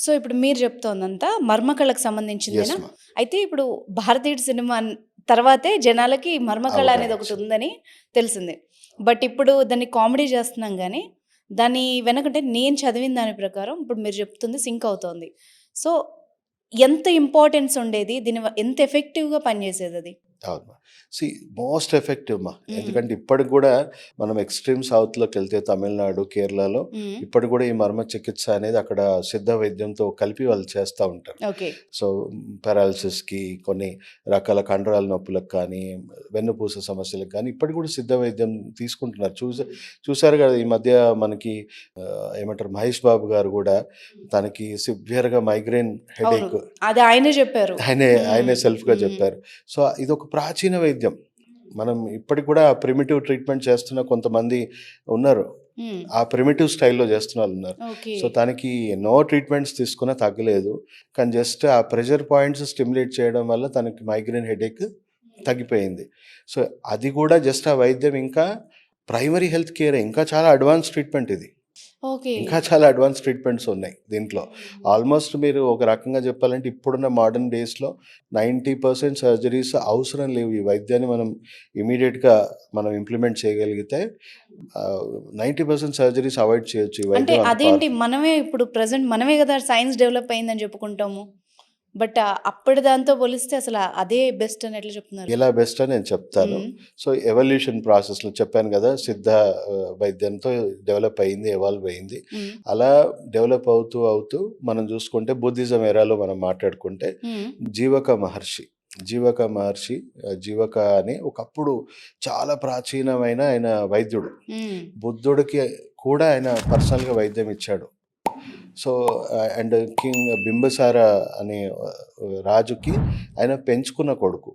So, ఇప్పుడు మీరు చెప్తోందంతా మర్మకళకు సంబంధించిందేనా? Yes మా. అయితే ఇప్పుడు 'భారతీయుడు' సినిమా తర్వాతే జనాలకి మర్మకళ అనేది అవగాహనొచ్చింది. ఒకటుందని తెలిసింది. బట్ ఇప్పుడు దాన్ని కామెడీ చేస్తున్నాం గానీ, దాని వెనకంటే నేను చదివిన దాని ప్రకారం ఇప్పుడు మీరు చెప్తుంది సింక్ అవుతోంది. సో, ఎంత ఇంపార్టెన్స్ ఉండేది? ఎంత ఎఫెక్టివ్‌గా పనిచేసేదది? అవును. సీ మోస్ట్ ఎఫెక్టివ్ మా. హ్మ్. ఎందుకంటే ఇప్పటికి గూడా మనం ఎక్స్‌ట్రీమ్ సౌత్‌లోకెళ్తే తమిళనాడు, కేరళలో హ్మ్. ఇప్పటికి గూడా ఈ మర్మ చికిత్స అనేది అక్కడ సిద్ధ వైద్యంతో కలిపి వాళ్ళు చేస్తా ఉంటారు. ఓకే. సో, పారాలిసిస్‌కి కొన్ని రకాల కండరాల నొప్పులకు కానీ, వెన్నుపూస సమస్యలకు కానీ ఇప్పటికి కూడా సిద్ధ వైద్యం తీసుకుంటున్నారు. చూసారు గదా! ఈ మధ్య మనకి ఏమంటారు 'మహేష్ బాబు' గారు గూడా తనకి సివియర్‌గా మైగ్రేన్ అవును. హెడేక్ అది ఆయనే చెప్పారు. ఆయనే హ్మ్. సెల్ఫ్‌గా హ్మ్. చెప్పారు. సో, ఇదొక ప్రాచీన వైద్యం. మనం ఇప్పటికి కూడా ప్రిమిటివ్ ట్రీట్మెంట్ చేస్తున్న కొంతమంది ఉన్నారు. హ్మ్. ఆ ప్రిమిటివ్ స్టైల్‌లో చేస్తున్నోళ్ళున్నారు. ఓకే. సో, తనకి ఎన్నో ట్రీట్మెంట్స్ తీసుకున్నా తగ్గలేదు. కానీ జస్ట్ ఆ ప్రెషర్ పాయింట్స్ స్టిమ్యులేట్ చేయడం వల్ల తనకి మైగ్రేన్ హెడేక్ తగ్గిపోయింది. సో, అది కూడా జస్ట్ ఆ వైద్యం ఇంకా ప్రైమరీ హెల్త్ కేరే. ఇంకా చాలా అడ్వాన్స్ ట్రీట్మెంట్ ఇది. ఓకే. ఇంకా చాలా అడ్వాన్స్ ట్రీట్మెంట్స్ ఉన్నాయి దీంట్లో. ఆల్మోస్ట్ మీరు ఒక రకంగా చెప్పాలంటే ఇప్పుడున్న మోడర్న్ డేస్‌లో 90% సర్జరీస్ అవసరం లేవు. ఈ వైద్యాన్ని మనం ఇమ్మీడియేట్‌గా మనం ఇంప్లిమెంట్ చేయగలిగితే 90% సర్జరీస్ అవాయిడ్ చేయొచ్చు. ఈ అంటే వైద్యం అంత అదేంటి పవర్‌ఫుల్. మనమే ఇప్పుడు ప్రెజెంట్ మనమే గదా! సైన్స్ డెవలప్ అయిందని చెప్పుకుంటాము. బట్ అప్పటి దాంతో పోలిస్తే అసల అదే బెస్ట్ అని ఎట్లా చెప్తున్నారు? ఎలా బెస్ట్ అని నేను చెప్తాను. హ్మ్. సో, ఎవల్యూషన్ ప్రాసెస్‌లో చెప్పాను గదా! సిద్ధ వైద్యంతో డెవలప్ అయింది, ఎవాల్వ్ అయింది. హ్మ్. అలా డెవలప్ అవుతూ మనం చూసుకుంటే బుద్ధిజం ఎరాలో మనం మాట్లాడుకుంటే హ్మ్. జీవక మహర్షి. జీవక అని ఒకప్పుడు చాలా ప్రాచీనమైన ఆయన వైద్యుడు. హ్మ్. బుద్ధుడికి కూడా ఆయన పర్సనల్‌గా వైద్యం ఇచ్చాడు. సో, అండ్ కింగ్ బింబిసార అనే రాజుకి ఆయన పెంచుకున్న కొడుకు.